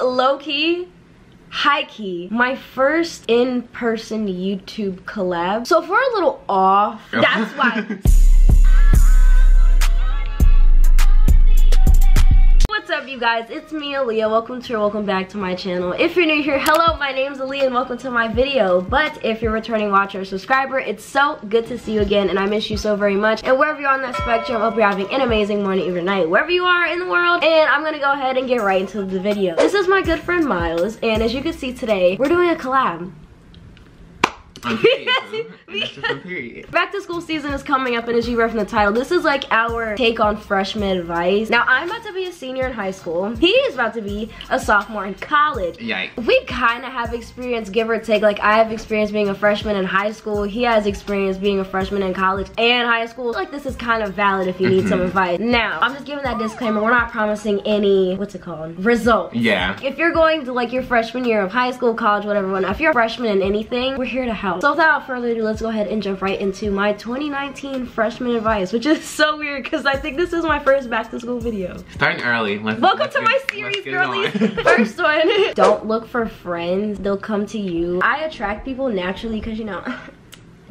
low-key, high-key, my first in-person YouTube collab. So if we're a little off, that's why. What's up, you guys? It's me, Aliyah. Welcome back to my channel. If you're new here, hello, my name's Aliyah and welcome to my video. But if you're a returning watcher or subscriber, it's so good to see you again and I miss you so very much. And wherever you're on that spectrum, I hope you're having an amazing morning, evening, night, wherever you are in the world. And I'm gonna go ahead and get right into the video. This is my good friend Myles, and as you can see today, we're doing a collab. Back to school season is coming up, and as you read from the title, this is like our take on freshman advice. Now, I'm about to be a senior in high school. He is about to be a sophomore in college. Yikes. We kind of have experience, give or take. Like, I have experience being a freshman in high school. He has experience being a freshman in college and high school. Like, this is kind of valid if you need some advice. Now, I'm just giving that disclaimer. We're not promising any, what's it called? Results. Yeah. If you're going to like your freshman year of high school, college, whatever, if you're a freshman in anything, we're here to help. So without further ado, let's go ahead and jump right into my 2019 freshman advice, which is so weird because I think this is my first back to school video. Starting early. Welcome to my series, girlies. First one. Don't look for friends. They'll come to you. I attract people naturally because, you know,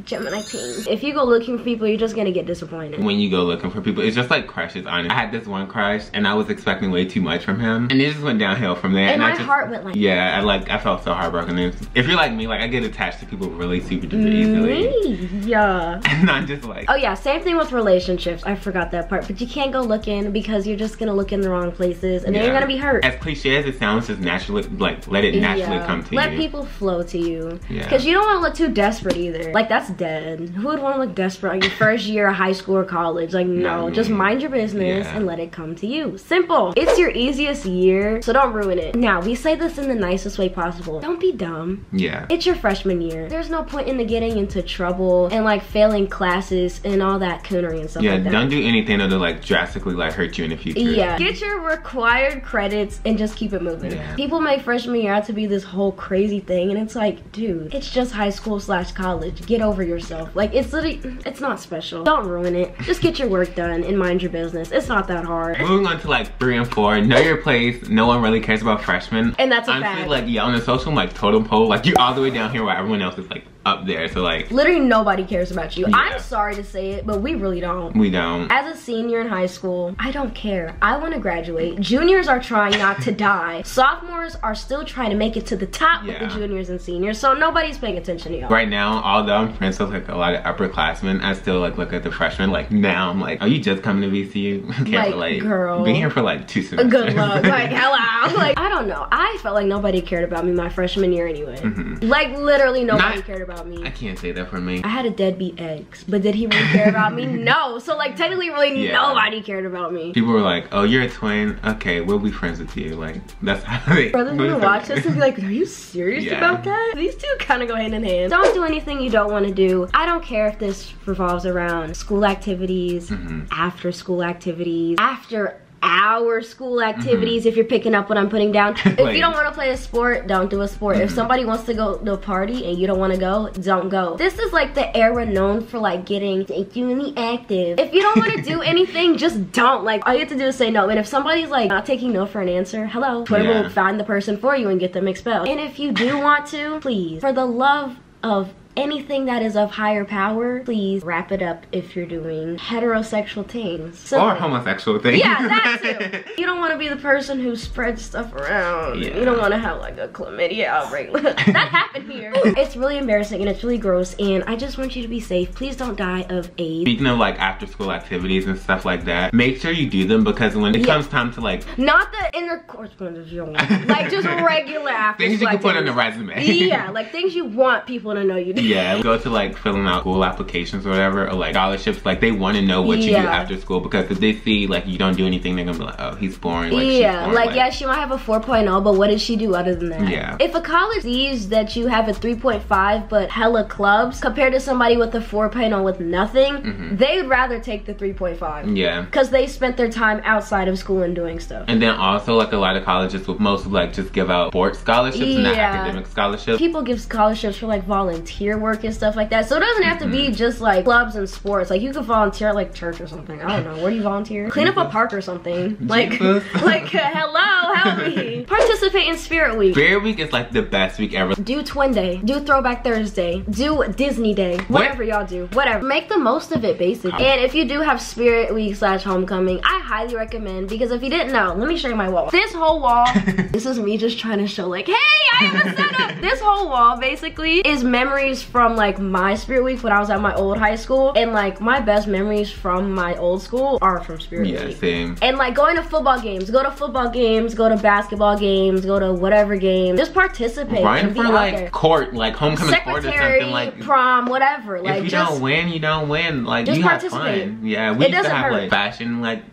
Gemini team. If you go looking for people, you're just gonna get disappointed. When you go looking for people, it's just like crushes, honestly. I had this one crush and I was expecting way too much from him, and it just went downhill from there. And my heart went like, yeah, I felt so heartbroken. And if you're like me, like I get attached to people really super duper easily. Yeah. And I'm just like, oh yeah, same thing with relationships. I forgot that part, but you can't go looking because you're just gonna look in the wrong places and then you're gonna be hurt. As cliche as it sounds, just naturally, like let it naturally come to you. Let people flow to you. Yeah. Because you don't want to look too desperate either. Like, that's dead. Who would want to look desperate on your first year of high school or college? Like, no, just mind your business and let it come to you. Simple. It's your easiest year, so don't ruin it. Now, we say this in the nicest way possible. Don't be dumb. Yeah. It's your freshman year. There's no point in getting into trouble and like failing classes and all that coonery and stuff like that. Yeah, don't do anything that'll like drastically like hurt you in the future. Yeah. Get your required credits and just keep it moving. Yeah. People make freshman year out to be this whole crazy thing, and it's like, dude, it's just high school / college. Get over yourself. Like, it's literally, it's not special. Don't ruin it. Just get your work done and mind your business. It's not that hard. Moving on to like 3 and 4, know your place. No one really cares about freshmen. And that's a fact. Honestly, like, yeah, on the social like totem pole, like you're all the way down here while everyone else is like up there. So like, literally nobody cares about you. Yeah. I'm sorry to say it, but we really don't. We don't. As a senior in high school, I don't care. I want to graduate. Juniors are trying not to die. Sophomores are still trying to make it to the top with the juniors and seniors, so nobody's paying attention to y'all. Right now, although I'm friends with like a lot of upperclassmen, I still like look at the freshmen. Like, now I'm like, are you just coming to VCU? Can't relate. Girl, been here for like 2 semesters. Good luck. Like, hello. Like, I don't know. I felt like nobody cared about me my freshman year anyway. Like, literally nobody cared about me. I can't say that for me. I had a deadbeat ex, but did he really care about me? No. So like, technically, really nobody cared about me. People were like, oh, you're a twin? Okay, we'll be friends with you. Like, that's how they... Brothers gonna watch this and be like, are you serious about that? These two kind of go hand in hand. Don't do anything you don't want to do. I don't care if this revolves around school activities, after school activities, after our school activities, if you're picking up what I'm putting down. If you don't want to play a sport, don't do a sport. If somebody wants to go to a party and you don't want to go, don't go. This is like the era known for like getting sexually active. If you don't want to do anything, just don't. Like, all you have to do is say no. And if somebody's like not taking no for an answer, hello, Twitter will find the person for you and get them expelled. And if you do want to, please, for the love of anything that is of higher power, please wrap it up if you're doing heterosexual things. So, or homosexual things. Yeah, that too. You don't want to be the person who spreads stuff around. You don't want to have like a chlamydia outbreak. That happened here. It's really embarrassing and it's really gross, and I just want you to be safe. Please don't die of AIDS. Speaking of like after school activities and stuff like that, make sure you do them, because when it comes time to like, not the intercourse ones if you don't want, like just regular after things school you can put on activities. the resume. Yeah, like things you want people to know you do. Yeah, go to like filling out school applications or whatever, or like scholarships. Like, they want to know what you do after school, because if they see like you don't do anything, they're gonna be like, oh, he's boring. Like, she's boring. Like, yeah, she might have a 4.0, but what did she do other than that? Yeah. If a college sees that you have a 3.5 but hella clubs compared to somebody with a 4.0 with nothing, they'd rather take the 3.5. Yeah. Because they spent their time outside of school and doing stuff. And then also like a lot of colleges will mostly like just give out sports scholarships and not academic scholarships. People give scholarships for like volunteer volunteer work and stuff like that. So it doesn't have to be just like clubs and sports. Like you could volunteer at like church or something. I don't know. Where do you volunteer? Clean up a park or something. Like hello, help me. Participate in Spirit Week. Spirit Week is like the best week ever. Do Twin Day. Do Throwback Thursday. Do Disney Day. Whatever y'all do. Whatever. Make the most of it, basically. And if you do have Spirit Week / homecoming, I highly recommend, because if you didn't know, let me show you my wall. This whole wall, this is me just trying to show like, hey, I have a setup. This whole wall basically is memories from like my Spirit Week when I was at my old high school. And like my best memories from my old school are from Spirit Week. Yeah, same. And like going to football games, go to football games, go to basketball games, go to whatever game. Just participate. Run for like court, like homecoming court or something, like prom, whatever. If like you don't win, you don't win. Like just you have participate. fun. Yeah, we used to have like fashion like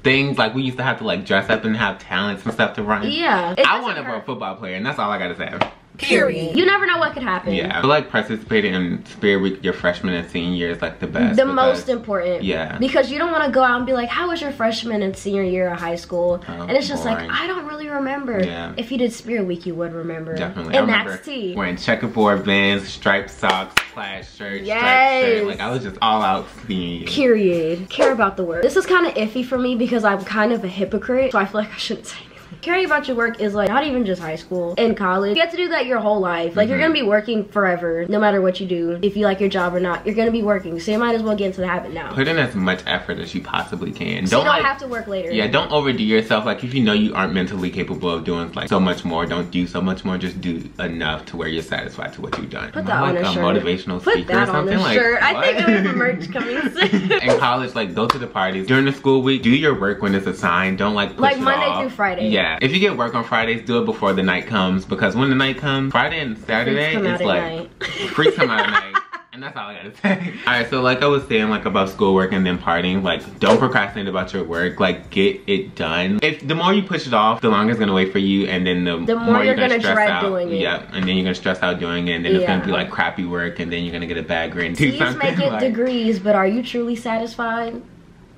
things, like we used to have to like dress up and have talents and stuff to run. Yeah. I wanted to be a football player, and that's all I gotta say. Period. You never know what could happen. Yeah, I feel like participating in Spirit Week your freshman and senior year is like the best. The most important. Yeah. Because you don't want to go out and be like, how was your freshman and senior year of high school? And it's just boring. like, I don't really remember. Yeah. If you did Spirit Week, you would remember. Definitely. And that's tea. Wearing checkerboard Vans, striped socks, plaid shirt, yes. striped shirt. Like I was just all out senior year. Period. Care about the work. This is kind of iffy for me because I'm kind of a hypocrite, so I feel like I shouldn't say anything. Caring about your work is like not even just high school. In college, you have to do that your whole life. Like you're gonna be working forever, no matter what you do. If you like your job or not, you're gonna be working. So you might as well get into the habit now. Put in as much effort as you possibly can. So you don't have to work later. Yeah, don't overdo yourself. Like if you know you aren't mentally capable of doing like so much more, don't do so much more. Just do enough to where you're satisfied to what you've done. Put that on a shirt. Motivational speaker or something like that. I think there was a merch coming soon. In college, like go to the parties during the school week. Do your work when it's assigned. Don't like push it Monday off. through Friday. Yeah, if you get work on Fridays, do it before the night comes, because when the night comes, Friday and Saturday, it's like freaks come out at night. And that's all I gotta say. Alright, so like I was saying, like about schoolwork and then partying, like don't procrastinate about your work. Like get it done. If the more you push it off, the longer it's gonna wait for you, and then the more you're gonna stress out. Doing it. Yeah, and then you're gonna stress out doing it, and then it's gonna be like crappy work, and then you're gonna get a bad grade and do something. Please make it degrees, but are you truly satisfied?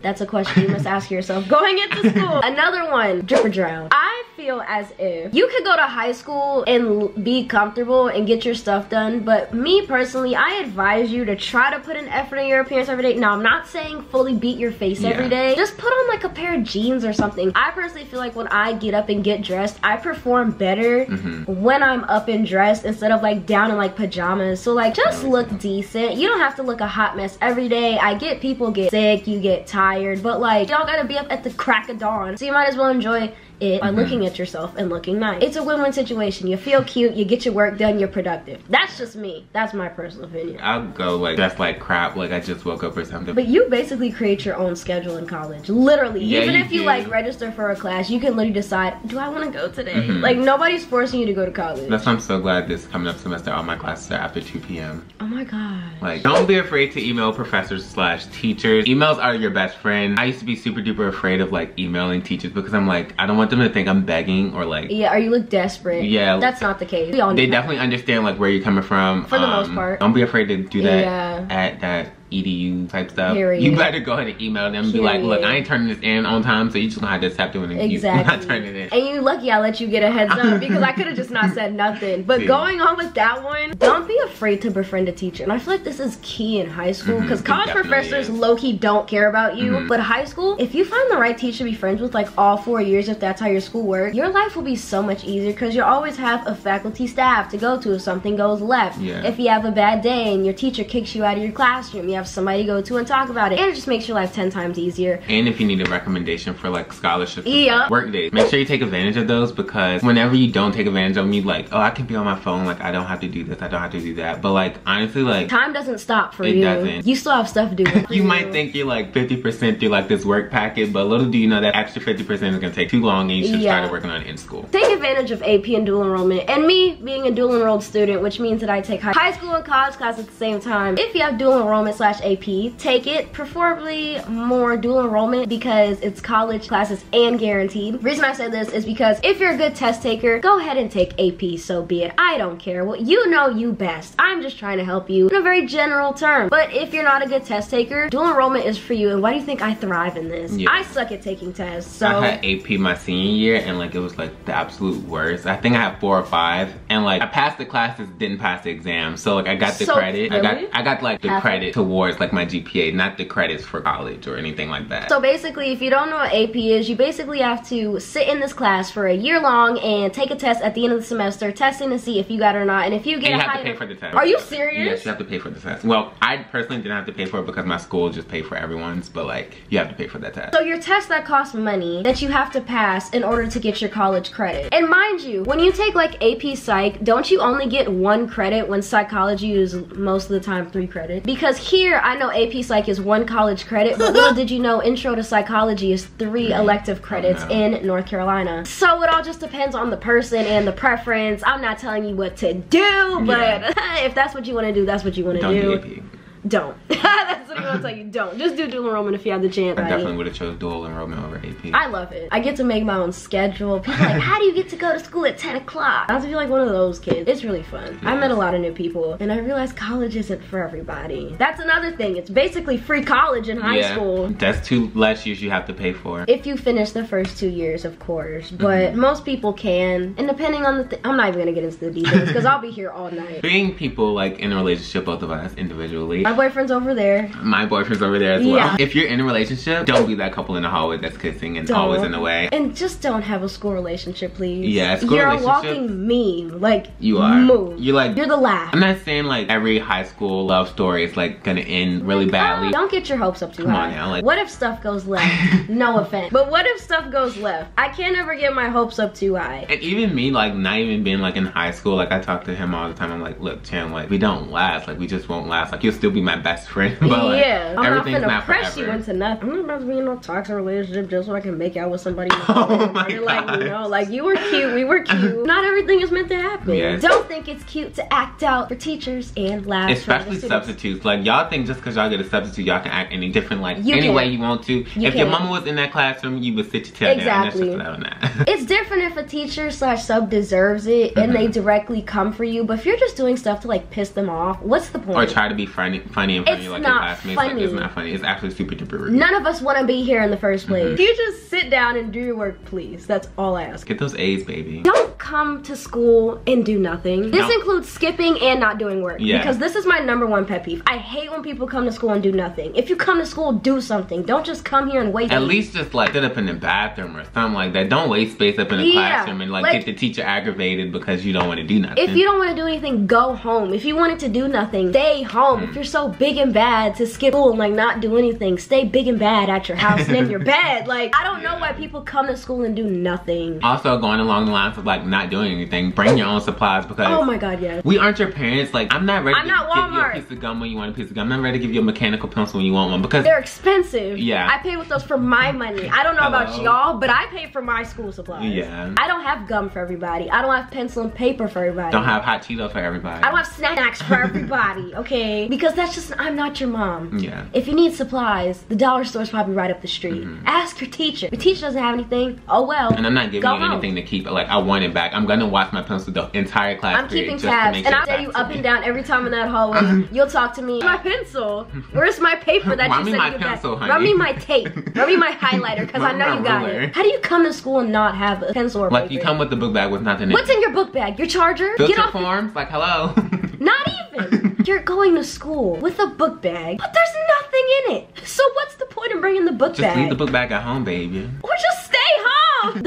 That's a question you must ask yourself going into school. Another one, drip or drown. I feel as if you could go to high school and be comfortable and get your stuff done, but me personally, I advise you to try to put an effort in your appearance every day. Now, I'm not saying fully beat your face every day. Just put on like a pair of jeans or something. I personally feel like when I get up and get dressed, I perform better when I'm up and dressed instead of like down in like pajamas. So like just look decent. You don't have to look a hot mess every day. I get people get sick, you get tired, but like y'all gotta be up at the crack of dawn, so you might as well enjoy it by looking at yourself and looking nice. It's a win-win situation. You feel cute, you get your work done, you're productive. That's just me. That's my personal opinion. I'll go like that's like crap, like I just woke up or something. But you basically create your own schedule in college. Literally. Yeah, even if you like register for a class, you can literally decide, do I want to go today? Like nobody's forcing you to go to college. That's why I'm so glad this coming up semester all my classes are after 2 p.m. Oh my god. Like don't be afraid to email professors / teachers. Emails are your best friend. I used to be super duper afraid of like emailing teachers because I'm like, I don't want them to think I'm begging or like, yeah, or you look desperate. Yeah, that's not the case. We all they definitely understand like where you're coming from. For the most part. Don't be afraid to do that at that EDU type stuff. Period. You better go ahead and email them and be like, look, I ain't turning this in on time, so you just gonna have to accept it when you not turning it in. And you lucky I let you get a heads up because I could have just not said nothing. But going on with that one, don't be afraid to befriend a teacher. And I feel like this is key in high school because college professors low-key don't care about you. But high school, if you find the right teacher to be friends with like all 4 years, if that's how your school works, your life will be so much easier because you always have a faculty staff to go to if something goes left. If you have a bad day and your teacher kicks you out of your classroom, you have somebody to go to and talk about it, and it just makes your life 10 times easier. And if you need a recommendation for like scholarships, work days, make sure you take advantage of those, because whenever you don't take advantage of them, you like, oh, I can be on my phone, like I don't have to do this, I don't have to do that. But like honestly, like time doesn't stop for you. It doesn't. You still have stuff to do. You might think you're like 50% through like this work packet, but little do you know that extra 50% is gonna take too long, and you should start working on it in school. Take advantage of AP and dual enrollment. And me being a dual enrolled student, which means that I take high school and college class at the same time. If you have dual enrollment / AP. Take it, preferably more dual enrollment because it's college classes and guaranteed. The reason I say this is because if you're a good test taker, go ahead and take AP, so be it. I don't care. Well, you know you best. I'm just trying to help you in a very general term. But if you're not a good test taker, dual enrollment is for you. And why do you think I thrive in this? Yeah. I suck at taking tests. So I had AP my senior year and like it was like the absolute worst. I think I had 4 or 5 and like I passed the classes, didn't pass the exam. So like I got the credit. Really? I got like the credit towards like my GPA, not the credits for college or anything like that. So basically, if you don't know what AP is, you basically have to sit in this class for a year long and take a test at the end of the semester, testing to see if you got it or not. And if you get you have to pay for the test. Are you serious? Yes, you have to pay for the test. Well, I personally didn't have to pay for it because my school just paid for everyone's, but like you have to pay for that test. So your test that costs money that you have to pass in order to get your college credit. And mind you, when you take like AP Psych, don't you only get 1 credit when psychology is most of the time 3 credits? Because here, I know AP Psych is 1 college credit, but little did you know Intro to Psychology is 3 elective credits in North Carolina. So it all just depends on the person and the preference. I'm not telling you what to do, but if that's what you want to do, that's what you want to do. Don't do AP. Don't. That's what I'm gonna tell you. Don't. Just do dual enrollment if you have the chance. I definitely would have chose dual enrollment over AP. I love it. I get to make my own schedule. People are like, how do you get to go to school at 10 o'clock? I feel like one of those kids. It's really fun. Yes. I met a lot of new people and I realized college isn't for everybody. That's another thing. It's basically free college in high school. That's 2 less years you have to pay for. If you finish the first 2 years, of course. But most people can. And depending on the I'm not even gonna get into the details because I'll be here all night. Being people like in a relationship, both of us individually. My boyfriend's over there. My boyfriend's over there as well. If you're in a relationship, don't be that couple in the hallway that's kissing and always in the way. And just don't have a school relationship, please. Yeah, school you're relationship. You're a walking meme. Like, you are. Move. You're the laugh. I'm not saying like every high school love story is like gonna end really badly. Don't get your hopes up too high. Come on now. Like, what if stuff goes left? No offense. But what if stuff goes left? I can't ever get my hopes up too high. And even me, like not even being like in high school, like I talk to him all the time. I'm like, look, Chan, like we don't last. Like we just won't last. Like you'll still be my best friend. But like, I'm not gonna press forever. you into nothing. I'm not about to be in no toxic relationship just so I can make out with somebody. Oh my God. Like, you know, like you were cute, we were cute. Not everything is meant to happen. Yes. Don't think it's cute to act out for teachers and lab especially substitutes. Like y'all think just because y'all get a substitute, y'all can act any different, like any way you want to. If your mama was in that classroom, you would sit your tail down. That's just on that. It's different if a teacher / sub deserves it and they directly come for you. But if you're just doing stuff to like piss them off, what's the point? Or try to be funny in front of you like your classmates. Like, it's not funny. It's actually super duper rude. None of us want to be here in the first place. You just sit down and do your work, please. That's all I ask. Get those A's, baby. Don't come to school and do nothing. This includes skipping and not doing work. Because this is my #1 pet peeve. I hate when people come to school and do nothing. If you come to school, do something. Don't just come here and wait. At least just like sit up in the bathroom or something like that. Don't waste space up in the classroom and like get the teacher aggravated because you don't want to do nothing. If you don't want to do anything, go home. If you wanted to do nothing, stay home. If you're so big and bad to skip school and like not do anything, stay big and bad at your house and in your bed. Like, I don't know why people come to school and do nothing. Also, going along the lines of like not doing anything, bring your own supplies because oh my God, yes. We aren't your parents. Like, I'm not ready to give you a piece of gum when you want a piece of gum. I'm not ready to give you a mechanical pencil when you want one because they're expensive. Yeah. I paid with those for my money. I don't know about y'all, but I paid for my school supplies. Yeah. I don't have gum for everybody. I don't have pencil and paper for everybody. Don't have hot Cheetos for everybody. I don't have snacks for everybody, okay? Because that's just, I'm not your mom. Yeah. If you need supplies, the dollar store's probably right up the street. Ask your teacher. If your teacher doesn't have anything, oh well. And I'm not giving you anything to keep. Like, I want it back. I'm gonna watch my pencil the entire class. I'm keeping tabs, and I'll tell you up and down every time in that hallway. You'll talk to me. My pencil. Where's my paper that you said you got? Run me my tape. Run me my highlighter, because I know you got it. How do you come to school and not have a pencil or paper? Like, you come with the book bag with nothing in it. What's in your book bag? Your charger? Filter forms? Like, hello? Not even. You're going to school with a book bag, but there's nothing in it. So what's the point of bringing the book bag? Just leave the book bag at home, baby. Or just stay home.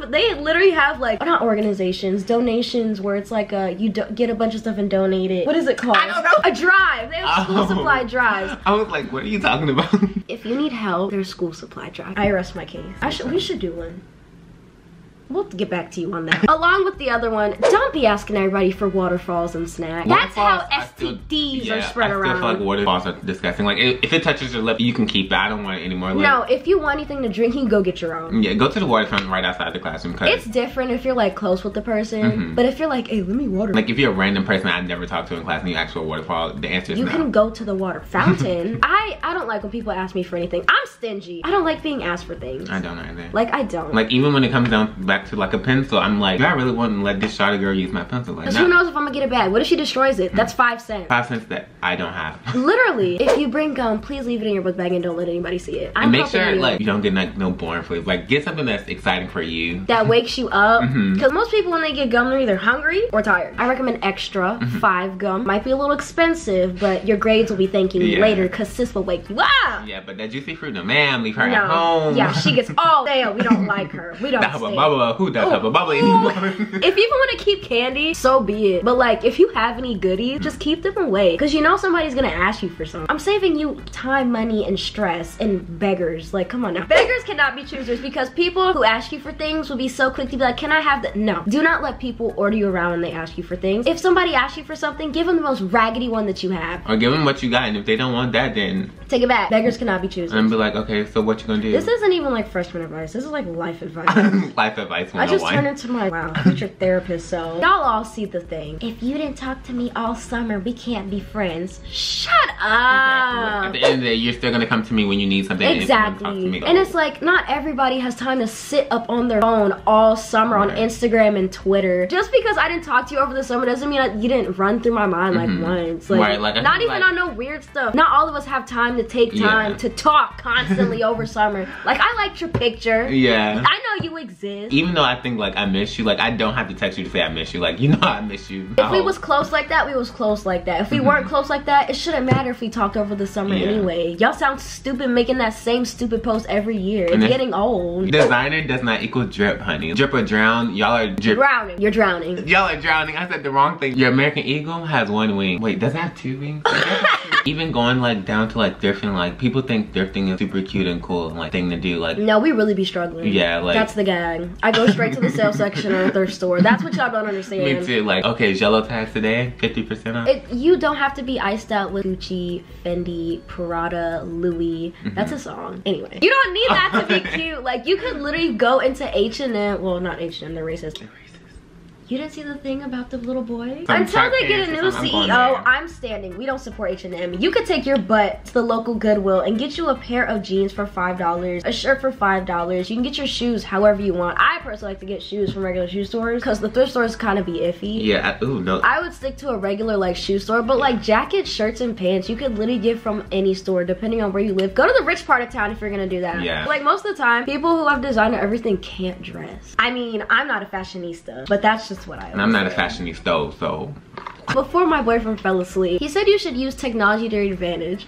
They literally have like, not organizations, donations where it's like you get a bunch of stuff and donate it. What is it called? I don't know. A drive. They have school supply drives. I was like, what are you talking about? If you need help, there's school supply drive. I rest my case. We should do one. We'll get back to you on that. Along with the other one, don't be asking everybody for waterfalls and snacks. That's how STDs are spread around. I still feel like waterfalls are disgusting. Like, if it touches your lip, you can keep it. I don't want it anymore. Like, no, if you want anything to drink, you can go get your own. Yeah, go to the waterfront right outside the classroom. It's different if you're like close with the person, but if you're like, hey, let me water. Like, if you're a random person I've never talked to in class and you ask for a waterfall, the answer is no. You can go to the water fountain. I don't like when people ask me for anything. I'm stingy. I don't like being asked for things. I don't either. Like, I don't. Like, even when it comes down back to like a pencil, I'm like, do I really want to let this shawty girl use my pencil? Like, who knows if I'm gonna get it back? What if she destroys it? That's 5 cents. 5 cents that I don't have. Literally, if you bring gum, please leave it in your book bag and don't let anybody see it. And make sure like you don't get like no boring flavors. Like, get something that's exciting for you. That wakes you up. Because most people when they get gum, they're either hungry or tired. I recommend extra 5 gum. Might be a little expensive, but your grades will be thanking you later because sis will wake you up. Yeah, but that juicy fruit, no ma'am, leave her at home. Yeah, she gets all day. We don't like her. We don't Who does have a bubble anymore? If you want to keep candy, so be it. But like, if you have any goodies, just keep them away. Because you know somebody's gonna ask you for something. I'm saving you time, money, and stress. And beggars, like, come on now. Beggars cannot be choosers because people who ask you for things will be so quick to be like, can I have that? No. Do not let people order you around when they ask you for things. If somebody asks you for something, give them the most raggedy one that you have. Or give them what you got, and if they don't want that, then take it back. Beggars cannot be choosers. And be like, okay, so what you gonna do? This isn't even like freshman advice. This is like life advice. Life advice 101. I just turned into my, wow, future therapist. So y'all all see the thing. If you didn't talk to me all summer, we can't be friends. Shut up. At the end of the day, you're still gonna come to me when you need something. Exactly. And it's like, not everybody has time to sit up on their phone all summer on Instagram and Twitter. Just because I didn't talk to you over the summer doesn't mean you didn't run through my mind like once. Like, like not even on no weird stuff. Not all of us have time to take time to talk constantly over summer. Like, I liked your picture. Yeah. I know you exist. Even though I think like I miss you, like I don't have to text you to say I miss you. Like, you know I miss you. If we was close like that, we was close like that. If we weren't close like that, it shouldn't matter if we talked over the summer anyway. Y'all sound stupid making that same stupid post every year. It's getting old. Designer does not equal drip, honey. Drip or drown, y'all are drip. Drowning. You're drowning. Y'all are drowning. I said the wrong thing. Your American Eagle has 1 wing. Wait, does it have 2 wings? Even going like down to like thrifting, like people think thrifting is super cute and cool and like thing to do. Like, no, we really be struggling. Yeah, like that's the gag. I go straight to the sales section of a thrift store. That's what y'all don't understand. Me too. Like, okay, Jello tags today, 50% off. You don't have to be iced out with Gucci, Fendi, Prada, Louis. That's a song. Anyway, you don't need that to be cute. Like, you could literally go into H&M. Well, not H&M. They're racist. You didn't see the thing about the little boy? Until they get a new CEO, I'm standing. We don't support H&M. You could take your butt to the local Goodwill and get you a pair of jeans for $5, a shirt for $5. You can get your shoes however you want. I personally like to get shoes from regular shoe stores because the thrift stores kind of be iffy. Yeah, ooh, no. I would stick to a regular like shoe store, but like jackets, shirts, and pants, you could literally get from any store depending on where you live. Go to the rich part of town if you're gonna do that. Yeah. Like, most of the time, people who have designer everything can't dress. I mean, I'm not a fashionista, but that's just what I and I'm not a fashionista, so. Before my boyfriend fell asleep, he said you should use technology to your advantage.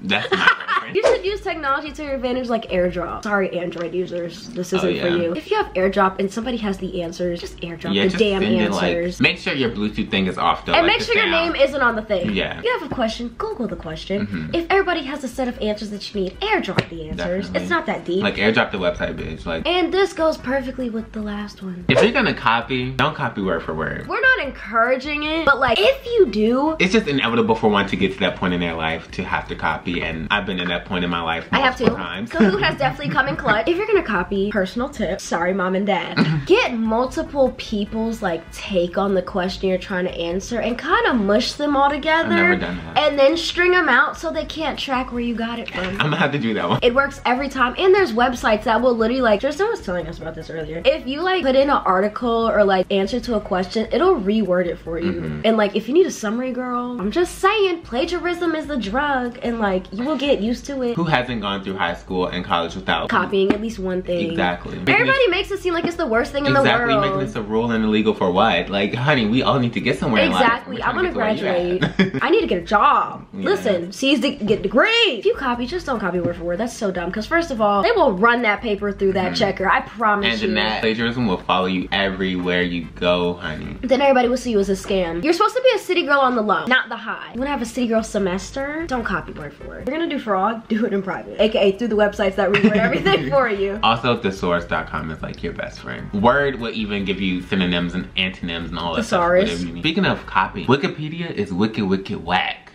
That's my boyfriend. You should use technology to your advantage, like AirDrop. Sorry, Android users, this isn't for you. If you have AirDrop and somebody has the answers, just AirDrop the damn answers. Make sure your Bluetooth thing is off though. And make sure your name isn't on the thing. Yeah. You have a question, Google the question. If everybody has a set of answers that you need, AirDrop the answers. Definitely. It's not that deep. Like, AirDrop the website, bitch. Like. And this goes perfectly with the last one. If you're gonna copy, don't copy word for word. We're not encouraging it, but like, if you do, it's just inevitable for one to get to that point in their life to have to copy, and I've been in that point in my life multiple times. Kahoot has definitely come in clutch. If you're gonna copy, personal tip, sorry mom and dad, get multiple people's like take on the question you're trying to answer and kind of mush them all together. I've never done that. And then string them out so they can't track where you got it from. I'm gonna have to do that one. It works every time. And there's websites that will literally, like, Tristan was telling us about this earlier. If you like put in an article or like answer to a question, it'll reword it for you. And like, if you need a summary, girl, I'm just saying, plagiarism is the drug, and like, you will get used to it. Who hasn't gone through high school and college without copying at least one thing? Exactly. Everybody makes it seem like it's the worst thing in the world. Exactly, making this a rule and illegal for what? Like, honey, we all need to get somewhere in life. Exactly. I want to graduate. I need to get a job. Listen, C's to get degrees. If you copy, just don't copy word for word. That's so dumb. Because first of all, they will run that paper through that checker. I promise you. And then that plagiarism will follow you everywhere you go, honey. Then everybody will see you as a scam. You're supposed to be a city girl on the low, not the high. You want to have a city girl semester? Don't copy word for word. We're gonna do fraud. raw, do it in private. AKA through the websites that reword everything for you. Also, thesaurus.com is like your best friend. Word will even give you synonyms and antonyms and all that Thesaurus. stuff. Speaking of copy, Wikipedia is wicked whack.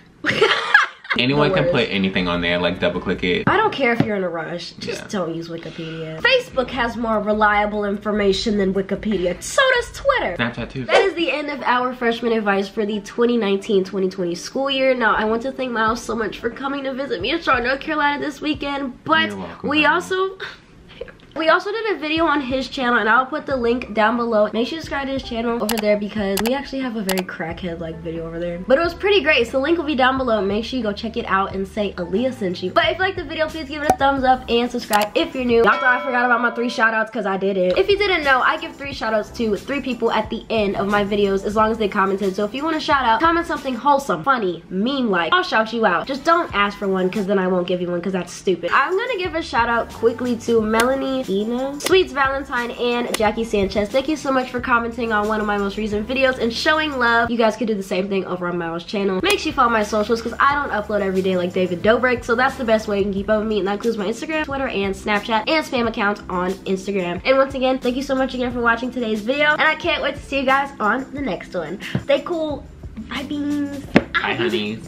Anyone can put anything on there, like double click it. I don't care if you're in a rush, just don't use Wikipedia. Facebook has more reliable information than Wikipedia. So does Twitter. Snapchat too. That is the end of our freshman advice for the 2019-2020 school year. Now, I want to thank Myles so much for coming to visit me in Charlotte, North Carolina this weekend, but You're welcome, we also did a video on his channel, and I'll put the link down below. Make sure you subscribe to his channel over there because we actually have a very crackhead like video over there. But it was pretty great, so the link will be down below. Make sure you go check it out and say Aliyah sent you. But if you like the video, please give it a thumbs up and subscribe if you're new. Y'all thought I forgot about my 3 shout outs because I didn't. If you didn't know, I give 3 shout outs to 3 people at the end of my videos as long as they commented. So if you want a shout out, comment something wholesome, funny, meme-like. I'll shout you out. Just don't ask for one because then I won't give you one because that's stupid. I'm gonna give a shout out quickly to Melanie, Ina, Sweets Valentine, and Jackie Sanchez. Thank you so much for commenting on one of my most recent videos and showing love. You guys could do the same thing over on Myles' channel. Make sure you follow my socials because I don't upload every day like David Dobrik, so that's the best way you can keep up with me, and that includes my Instagram, Twitter, and Snapchat, and spam accounts on Instagram. And once again, thank you so much again for watching today's video, and I can't wait to see you guys on the next one. Stay cool. Bye, beans. Bye, honeys.